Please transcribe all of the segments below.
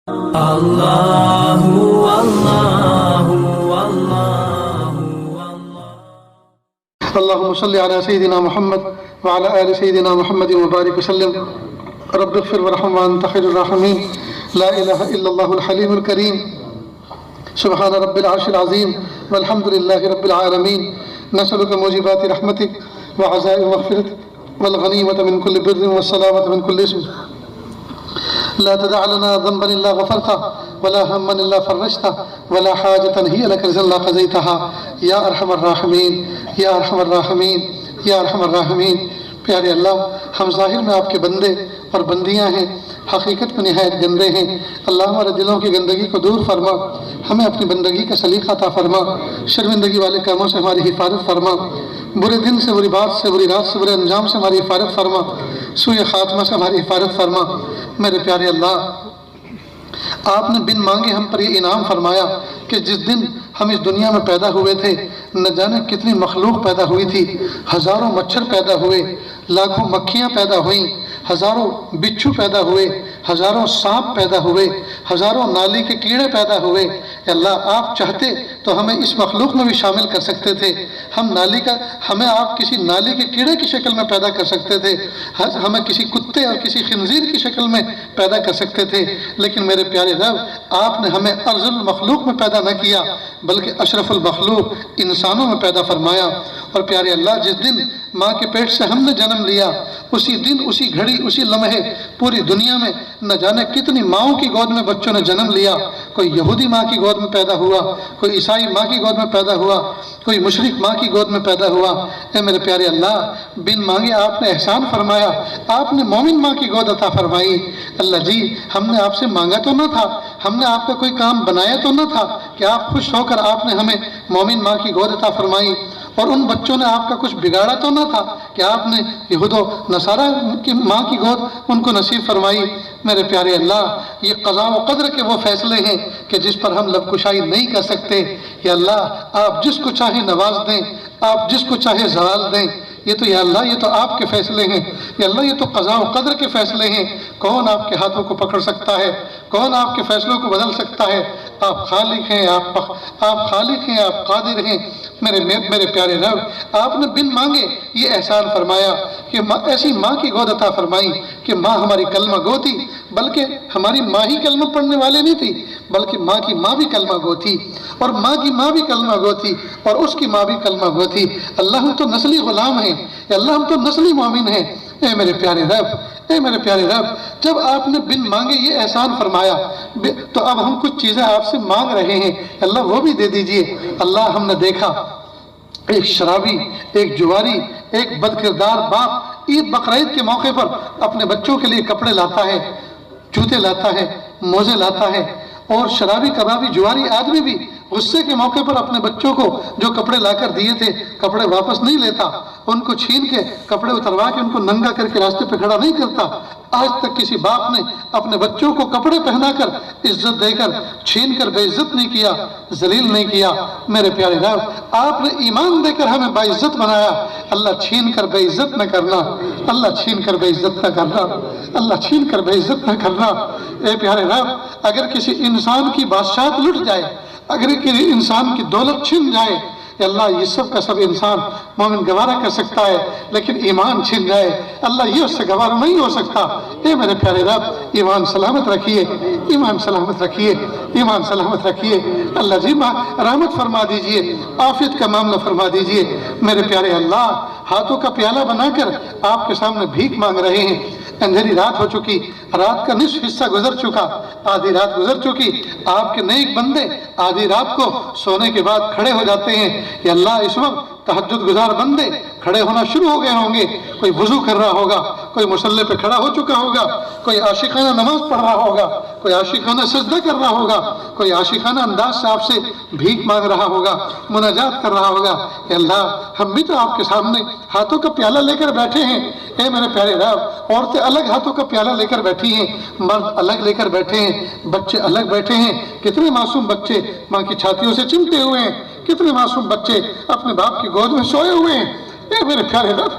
اللہ اللہ اللہ اللهم صل على سيدنا محمد وعلى آل سيدنا محمد وبارك وسلم. رب اغفر وارحم وأنت خير الراحمين. لا إله إلا الله الحليم الكريم. سبحان رب العرش العظيم والحمد لله رب العالمين. نسألك موجبات رحمتك وعزائم مغفرتك والغنيمة من كل بر والسلامة من كل اسم. لا تدع لنا ذنبا إلا غفرته ولا هما إلا فرجته ولا حاجة هي لك رضا إلا قضيتها يا أرحم الراحمين يا أرحم الراحمين یا ارحم الراحمین. پیارے اللہ، ہم ظاہر میں آپ کے بندے اور بندیاں ہیں، حقیقت میں نہایت گندے ہیں. اللہ ہمارے دلوں کی گندگی کو دور فرما، ہمیں اپنی بندگی کا سلیقہ عطا فرما، شرمندگی والے کاموں سے ہماری حفاظت فرما، برے دن سے، بری بات سے، بری رات سے، برے انجام سے ہماری حفاظت فرما، سوء خاتمہ سے ہماری حفاظت فرما. میرے پیارے اللہ، آپ نے بن مانگے ہم پر یہ انعام فرمایا کہ جس دن ہم اس دنیا میں پیدا ہوئے تھے نہ جانے کتنی مخلوق پیدا ہوئی تھی. ہزاروں مچھر پیدا ہوئے، لاکھوں مکھیاں پیدا ہوئیں، ہزاروں بچھو پیدا ہوئے، ہزاروں سانپ پیدا ہوئے، ہزاروں نالی کے کیڑے پیدا ہوئے. اللہ، آپ چاہتے تو ہمیں اس مخلوق میں بھی شامل کر سکتے تھے. ہمیں آپ کسی نالی کے کیڑے کی شکل میں پیدا کر سکتے تھے، ہمیں کسی کتے اور کسی خنزیر کی شکل میں پیدا کر سکتے تھے. لیکن میرے پیارے رب، آپ نے ہمیں ارذل المخلوق میں پیدا نہ کیا بلکہ اشرف المخلوق انسانوں میں پیدا فرمایا. اور پیارے اللہ، جس دن ماں کے پیٹ سے ہم نے جنم لیا، اسی دن، اسی گھڑی، اسی لمحے پوری دنیا میں نہ جانے کتنی ماؤں کی گود میں بچوں نے جنم لیا. کوئی یہودی ماں کی گود میں پیدا ہوا، کوئی عیسائی ماں کی گود میں پیدا ہوا، کوئی مشرک ماں کی گود میں پیدا ہوا. اے میرے پیارے اللہ، بن مانگے آپ نے احسان فرمایا، آپ نے مومن ماں کی گود عطا فرمائی. اللہ جی، ہم نے آپ سے مانگا تو نہ تھا، ہم نے آپ کا کوئی کام بنایا تو نہ تھا کہ آپ خوش ہو کر آپ نے ہمیں مومن ماں کی گود عطا فرمائی. اور ان بچوں نے آپ کا کچھ بگاڑا تو نہ تھا کہ آپ نے یہود و نصارہ کی ماں کی گود ان کو نصیب فرمائی. میرے پیارے اللہ، یہ قضاء و قدر کے وہ فیصلے ہیں کہ جس پر ہم لب کشائی نہیں کر سکتے. یا اللہ، آپ جس کو چاہے نواز دیں، آپ جس کو چاہے زوال دیں. یہ تو یا اللہ، یہ تو آپ کے فیصلے ہیں. یا اللہ، یہ تو قضاء و قدر کے فیصلے ہیں. کون آپ کے ہاتھوں کو پکڑ سکتا ہے؟ کون آپ کے فیصلوں کو بدل سکتا ہے؟ آپ خالق ہیں، آپ خالق ہیں، آپ قادر ہیں. میرے پیارے رب، آپ نے بن مانگے یہ احسان فرمایا کہ ایسی ماں کی گود عطا فرمائی کہ ماں ہماری کلمہ گو تھی. بلکہ ہماری ماں ہی کلمہ پڑھنے والے نہیں تھی، بلکہ ماں کی ماں بھی کلمہ گو تھی، اور ماں کی ماں بھی کلمہ گو تھی، اور اس کی ماں بھی کلمہ گو تھی. اللہ، ہم تو نسلی غلام ہیں، اللہ ہم تو نسلی مومن ہیں. اے میرے پیارے رب، اے میرے پیارے رب، جب آپ نے بن مانگے یہ احسان فرمایا تو اب ہم کچھ چیزیں آپ سے مانگ رہے ہیں. اللہ، وہ بھی دے دیجئے. اللہ، ہم نے دیکھا ایک شرابی، ایک جواری، ایک بدکردار باپ عید بقرعید کے موقع پر اپنے بچوں کے لیے کپڑے لاتا ہے، جوتے لاتا ہے، موزے لاتا ہے. اور شرابی، کبابی، جواری آدمی بھی غصے کے موقع پر اپنے بچوں کو جو کپڑے لا کر دیے تھے کپڑے واپس نہیں لیتا، ان کو چھین کے کپڑے اتروا کے ان کو ننگا کر کے راستے پہ کھڑا نہیں کرتا. آج تک کسی باپ نے اپنے بچوں کو کپڑے پہنا کر عزت دے کر چھین کر بے عزت نہیں کیا، ذلیل نہیں کیا. میرے پیارے رب، آپ نے ایمان دے کر ہمیں باعزت بنایا. اللہ، چھین کر بے عزت نہ کرنا، اللہ چھین کر بے عزت نہ کرنا، اللہ چھین کر بے عزت نہ کرنا. اے پیارے رب، اگر کسی انسان کی بادشاہت لٹ جائے، اگر کسی انسان کی دولت چھن جائے، کہ اللہ یہ سب کا سب انسان مومن گوارا کر سکتا ہے، لیکن ایمان چھن جائے اللہ یہ اس سے گوارا نہیں ہو سکتا. اے میرے پیارے رب، ایمان سلامت رکھیے، ایمان سلامت رکھیے، ایمان سلامت رکھیے. اللہ جی رحمت فرما دیجئے، عافیت کا معاملہ فرما دیجئے. میرے پیارے اللہ، ہاتھوں کا پیالہ بنا کر آپ کے سامنے بھیک مانگ رہے ہیں. اندھیری رات ہو چکی، رات کا نصف حصہ گزر چکا، آدھی رات گزر چکی. آپ کے نیک بندے آدھی رات کو سونے کے بعد کھڑے ہو جاتے ہیں. یا اللہ، اس وقت تہجد گزار بندے کھڑے ہونا شروع ہو گئے ہوں گے. کوئی وضو کر رہا ہوگا، کوئی مصلی پہ کھڑا ہو چکا ہوگا، کوئی عاشقانہ نماز پڑھ رہا ہوگا، کوئی عاشقانہ سجدہ کر رہا ہوگا، کوئی عاشقانہ انداز سے آپ سے بھیک مانگ رہا ہوگا، مناجات کر رہا ہوگا. اے اللہ، ہم بھی تو آپ کے سامنے ہاتھوں کا پیالہ لے کر بیٹھے ہیں. اے میرے پیارے رب، عورتیں الگ ہاتھوں کا پیالہ لے کر بیٹھی ہیں، مرد الگ لے کر بیٹھے ہیں، بچے الگ بیٹھے ہیں. کتنے معصوم بچے ماں کی چھاتیوں سے چمٹے ہوئے ہیں، کتنے معصوم بچے اپنے باپ کی گود میں سوئے ہوئے ہیں. اے میرے پیارے رب،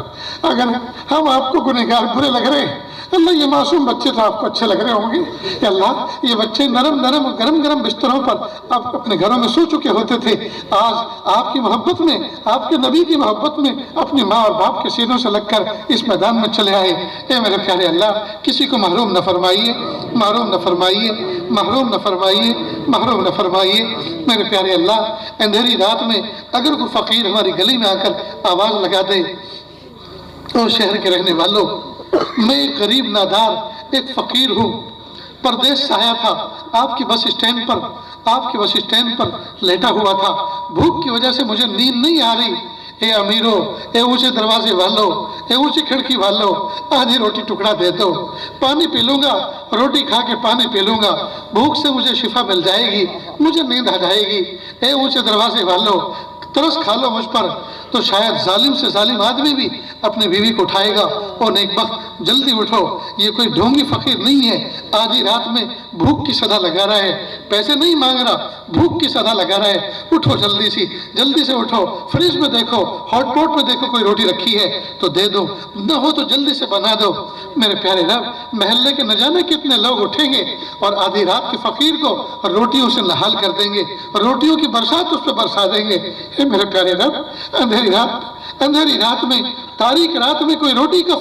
اگر ہم آپ کو گنہگار برے لگ رہے ہیں، اللہ یہ معصوم بچے تو آپ کو اچھے لگ رہے ہوں گے، یا اللہ یہ بچے نرم نرم گرم گرم بستروں پر آپ اپنے گھروں میں سو چکے ہوتے تھے، آج آپ کی محبت میں، آپ کے نبی کی محبت میں اپنی ماں اور باپ کے سینوں سے لگ کر اس میدان میں چلے آئے۔ اے میرے پیارے اللہ، کسی کو محروم نہ فرمائیے، محروم نہ فرمائیے، محروم نہ فرمائیے، محروم نہ فرمائیے۔ میرے پیارے اللہ، اندھیری رات میں اگر کوئی فقیر ہماری گلی میں آ کر آواز لگا دے، اور شہر کے رہنے والوں، میں ایک غریب نادار ایک فقیر ہوں، پردیس سے آیا تھا، آپ کی بس اسٹینڈ پر لیٹا ہوا تھا، بھوک کی وجہ سے مجھے نیند نہیں آ رہی، اے امیرو، اے اونچے دروازے والو، اے اونچی کھڑکی والو، آدھی روٹی ٹکڑا دے دو، پانی پی لوں گا، روٹی کھا کے پانی پی لوں گا، بھوک سے مجھے شفا مل جائے گی، مجھے نیند آ جائے گی، اے اونچے دروازے والو، ترس کھا لو مجھ پر۔ تو شاید ظالم سے ظالم آدمی بھی اپنی بیوی کو اٹھائے گا، اور نیک بخت جلدی اٹھو، یہ کوئی ڈھونگی فقیر نہیں ہے، آدھی رات میں بھوک کی صدا لگا رہا ہے، پیسے نہیں مانگ رہا، بھوک کی صدا لگا رہا ہے، اٹھو جلدی سے اٹھو، فریج میں دیکھو، ہاٹ پاٹ میں دیکھو کوئی روٹی رکھی ہے تو دے دو، نہ ہو تو جلدی سے بنا دو۔ میرے پیارے رب، محلے کے نہ جانے کتنے لوگ اٹھیں گے اور آدھی رات کے فقیر کو روٹیوں سے نہال کر دیں گے، روٹیوں کی برسات اس پہ برسا دیں گے۔ اے میرے پیارے رب، اندھیری رات میں، تاریک رات میں کوئی روٹی کا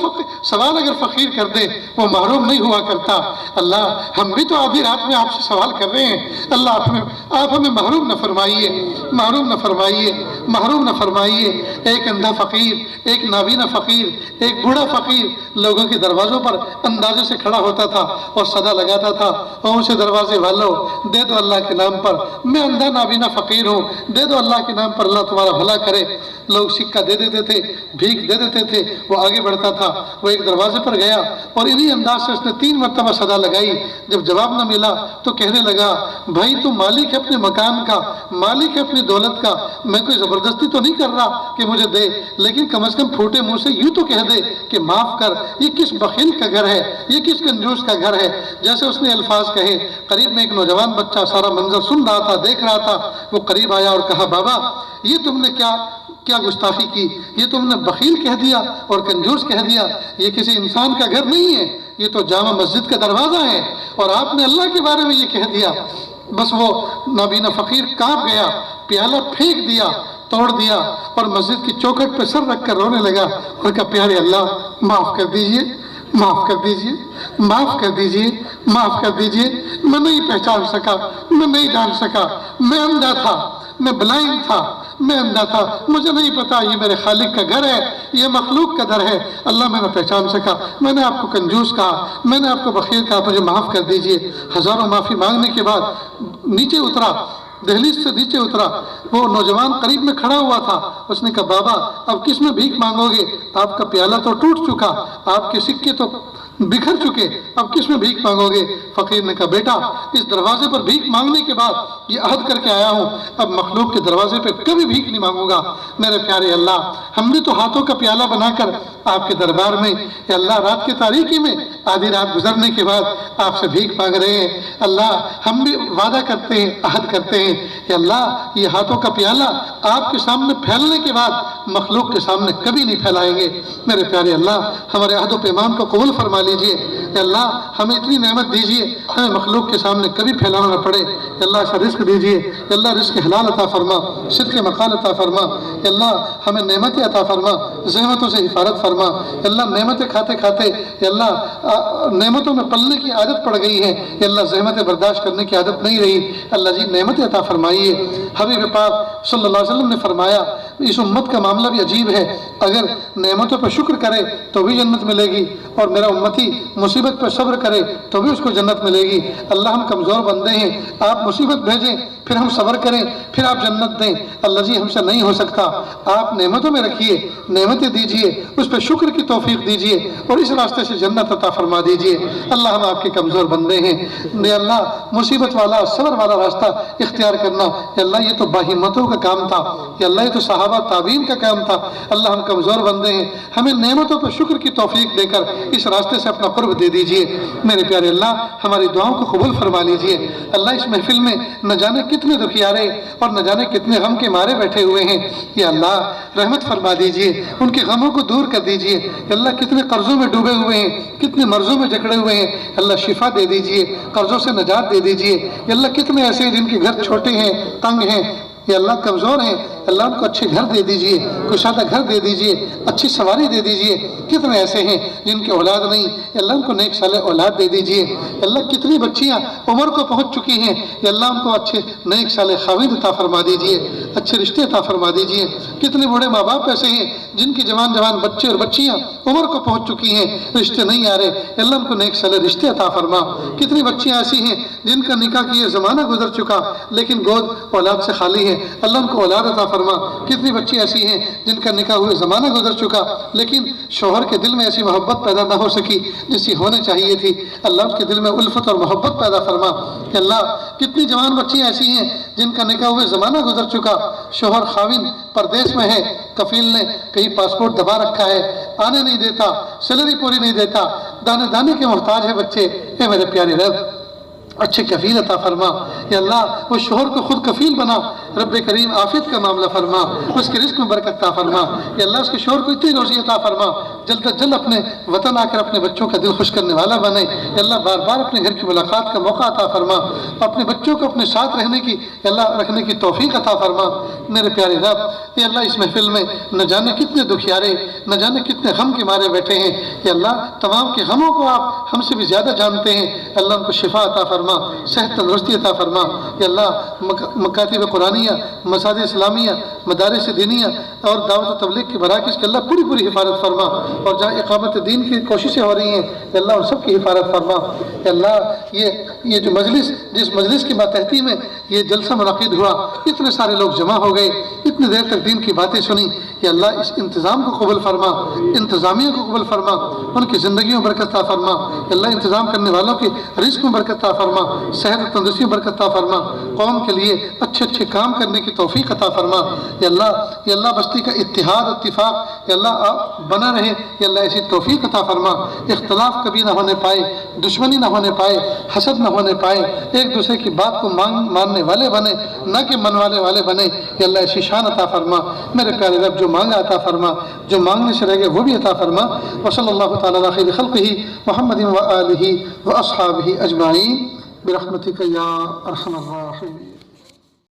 سوال اگر فقیر کر دے، وہ محروم نہیں ہوا کرتا۔ اللہ، ہم بھی تو آدھی رات میں آپ سے سوال کر رہے ہیں، اللہ آپ ہمیں محروم نہ فرمائیے، محروم نہ فرمائیے، محروم نہ فرمائیے۔ ایک اندھا فقیر، ایک نابینا فقیر، ایک بوڑھا فقیر لوگوں کے دروازوں پر اندازے سے کھڑا ہوتا تھا اور صدا لگاتا تھا، اور اسے دروازے والوں دے دو اللہ کے نام پر، میں اندھا نابینا فقیر ہوں، دے دو اللہ کے نام پر، اللہ تمہارا بھلا کرے۔ لوگ سکہ دے دیتے تھے، بھیک دے دیتے تھے، وہ آگے بڑھتا تھا، وہ ایک دروازے پر گیا اور انہی انداز سے اس نے 3 مرتبہ صدا لگائی۔ جب جواب نہ ملا تو کہنے لگا، بھائی تو مالک ہے اپنے مکان کا، مالک ہے اپنی دولت کا، میں کوئی زبردستی تو نہیں کر رہا کہ مجھے دے، لیکن کم از کم پھوٹے منہ سے یوں تو کہہ دے کہ معاف کر، یہ کس بخیل کا گھر ہے، یہ کس کنجوس کا گھر ہے۔ جیسے اس نے الفاظ کہے، قریب میں ایک نوجوان بچہ سارا منظر سن رہا تھا، دیکھ رہا تھا، وہ قریب آیا اور کہا، بابا یہ تم نے کیا گستاخی کی، یہ تم نے بخیل کہہ دیا اور کنجوس کہہ دیا، یہ کسی انسان کا گھر نہیں ہے، یہ تو جامع مسجد کا دروازہ ہے، اور آپ نے اللہ کے بارے میں یہ کہہ دیا۔ بس وہ نابینا فقیر کانپ گیا، پیالہ پھینک دیا، توڑ دیا، اور مسجد کی چوکھٹ پہ سر رکھ کر رونے لگا اور کہا، پیارے اللہ معاف کر دیجئے، معاف کر دیجئے، معاف کر دیجئے، معاف کر دیجئے، میں نہیں پہچان سکا، میں نہیں جان سکا، میں اندھا تھا، میں بلائنڈ تھا، میں اندھا تھا، مجھے نہیں پتا یہ میرے خالق کا گھر ہے، یہ مخلوق کا در ہے، اللہ میں نہ پہچان سکا، میں نے آپ کو کنجوس کہا، میں نے آپ کو بخیل کہا، مجھے معاف کر دیجئے۔ ہزاروں معافی مانگنے کے بعد نیچے اترا، دہلیز سے نیچے اترا، وہ نوجوان قریب میں کھڑا ہوا تھا، اس نے کہا، بابا اب کس میں بھیک مانگو گے، آپ کا پیالہ تو ٹوٹ چکا، آپ کے سکے تو بکھر چکے، اب کس میں بھیک مانگو گے؟ فقیر نے کہا، بیٹا اس دروازے پر بھیک مانگنے کے بعد یہ عہد کر کے آیا ہوں، اب مخلوق کے دروازے پہ کبھی بھیک نہیں مانگوں گا۔ میرے پیارے اللہ، ہم بھی تو ہاتھوں کا پیالہ بنا کر آپ کے دربار میں، یا اللہ رات کی تاریکی میں آدھی رات گزرنے کے بعد آپ سے بھیک مانگ رہے ہیں۔ اللہ ہم بھی وعدہ کرتے ہیں، عہد کرتے ہیں کہ اللہ یہ ہاتھوں کا پیالہ آپ کے سامنے پھیلنے کے بعد مخلوق کے سامنے کبھی نہیں پھیلائیں گے۔ میرے پیارے اللہ، ہمارے عہد و پیمان کو قبول فرما لیجئے۔ اے اللہ ہمیں اتنی نعمت دیجئے، ہمیں مخلوق کے سامنے کبھی پھیلانا نہ پڑے۔ اے اللہ ایسا رزق دیجئے، اے اللہ رزق حلال عطا فرما، صدق مقال عطا فرما۔ اے اللہ ہمیں نعمتیں عطا فرما، زحمتوں سے حفاظت فرما۔ اے اللہ نعمتیں کھاتے کھاتے اے اللہ نعمتوں میں پلنے کی عادت پڑ گئی ہے، اے اللہ زحمتیں برداشت کرنے کی عادت نہیں رہی، اللہ جی نعمتیں عطا فرمائیے۔ حبیب پاک صلی اللہ علیہ وسلم نے فرمایا، اس امت کا معاملہ بھی عجیب ہے، اگر نعمتوں پر شکر کرے تو بھی جنت ملے گی، اور میرا امتی مصیبت پر صبر کرے تو بھی اس کو جنت ملے گی۔ اللہ ہم کمزور بندے ہیں، آپ مصیبت بھیجیں پھر ہم صبر کریں پھر آپ جنت دیں، اللہ جی ہم سے نہیں ہو سکتا، آپ نعمتوں میں رکھیے، نعمتیں دیجئے، اس پہ شکر کی توفیق دیجئے اور اس راستے سے جنت عطا فرما دیجئے۔ اللہ ہم آپ کے کمزور بندے ہیں، اے اللہ مصیبت والا صبر والا راستہ اختیار کرنا۔ یا اللہ یہ تو باہمتوں کا کام تھا، یا اللہ یہ تو صحابہ تابعین کا کام تھا۔ اللہ ہم کمزور بندے ہیں، ہمیں نعمتوں پر شکر کی توفیق دے کر اس راستے سے اپنا قرب دے دیجئے۔ میرے پیارے اللہ ہماری دعاؤں کو قبول فرما لیجئے۔ اللہ اس محفل میں نہ جانے کتنے دکھیارے اور نہ جانے کتنے غم کے مارے بیٹھے ہوئے ہیں، یا اللہ رحمت فرما دیجئے، ان کے غموں کو دور کر دیجئے۔ یا اللہ کتنے قرضوں میں ڈوبے ہوئے ہیں، کتنے مرضوں میں جکڑے ہوئے ہیں، اللہ شفا دے دیجئے، قرضوں سے نجات دے دیجئے۔ یا اللہ کتنے ایسے ہیں جن کے گھر چھوٹے ہیں، تنگ ہیں، یا اللہ کمزور ہیں، اللہ ان کو اچھے گھر دے دیجئے، کشادہ گھر دے دیجئے، اچھی سواری دے دیجئے۔ کتنے ایسے ہیں جن کے اولاد نہیں، یا اللہ ان کو نیک صالح اولاد دے دیجئے۔ یا اللہ کتنی بچیاں عمر کو پہنچ چکی ہیں، یا اللہ ان کو اچھے نیک صالح خاوند عطا فرما دیجئے، اچھے رشتے عطا فرما دیجئے۔ کتنے بوڑھے ماں باپ ایسے ہیں جن کے جوان بچے اور بچیاں عمر کو پہنچ چکی ہیں، رشتے نہیں آ رہے، یا اللہ ان کو نیک صالح رشتے عطا فرما۔ کتنی بچیاں ایسی ہیں جن کا نکاح کیے زمانہ گزر چکا لیکن گود اولاد سے خالی ہے، اللہ ان کو اولاد عطا فرما۔ کتنی بچی ایسی ہیں جن کا نکاح ہوئے زمانہ گزر چکا لیکن شوہر کے دل میں ایسی محبت پیدا نہ ہو سکی جیسی ہونے چاہیے تھی، اللہ اس کے دل میں الفت اور محبت پیدا فرما۔ کہ اللہ کتنی جوان بچیاں ایسی ہیں جن کا نکاح ہوئے زمانہ گزر چکا، شوہر خاوند پردیس میں ہے، کفیل نے کہیں پاسپورٹ دبا رکھا ہے، آنے نہیں دیتا، سیلری پوری نہیں دیتا، دانے دانے کے محتاج ہے بچے۔ اے میرے پیارے رب اچھے کفیل عطا فرما۔ یا اللہ وہ شوہر کو خود کفیل بنا، رب کریم عافیت کا معاملہ فرما، اس کے رزق میں برکت عطا فرما۔ یا اللہ اس کے شوہر کو اتنی روزی عطا فرما جلد از جلد اپنے وطن آ کر اپنے بچوں کا دل خوش کرنے والا بنے۔ یا اللہ بار بار اپنے گھر کی ملاقات کا موقع عطا فرما، اپنے بچوں کو اپنے ساتھ رہنے کی یا اللہ رکھنے کی توفیق عطا فرما۔ میرے پیارے رب یا اللہ اس محفل میں نہ جانے کتنے دکھیارے، نہ جانے کتنے غم کے مارے بیٹھے ہیں، یا اللہ تمام کے غموں کو آپ ہم سے بھی زیادہ جانتے ہیں، اللہ ان کو شفا عطا فرما، صحت تندرستی عطا فرما۔ یا اللہ مکاتب قرآنیہ، مساجد اسلامیہ، مدارس دینیہ اور دعوت و تبلیغ کی مراکز کی اللہ پوری حفاظت فرما، اور جہاں اقامت دین کی کوششیں ہو رہی ہیں یا اللہ ان سب کی حفاظت فرما۔ یا اللہ یہ جو مجلس، جس مجلس کی ماتحتی میں یہ جلسہ منعقد ہوا، اتنے سارے لوگ جمع ہو گئے، اتنی دیر تک دین کی باتیں سنی، یا اللہ اس انتظام کو قبول فرما، انتظامیہ کو قبول فرما، ان کی زندگیوں میں برکت عطا فرما۔ یا اللہ انتظام کرنے والوں کے رزق میں برکت عطا فرما، صحت و تندرستی میں برکت عطا فرما، قوم کے لیے اچھے کام کرنے کی توفیق عطا فرما۔ یا اللہ بستی کا اتحاد اتفاق یا اللہ بنا رہے، یا اللہ ایسی توفیق عطا فرما، اختلاف کبھی نہ ہونے پائے، دشمنی نہ ہونے پائے، حسد نہ ہونے پائے، ایک دوسرے کی بات کو ماننے والے بنے، نہ کہ منوانے والے بنے۔ یا اللہ ایسی شان عطا فرما۔ میرے پیارے رب جو مانگا عطا فرما، جو مانگنے سے رہ گئے وہ بھی عطا فرما۔ وصلی اللہ تعالی علی خیر خلقہ محمد و آلہ و اصحابہ اجمعین برحمتک یا ارحم الراحمین۔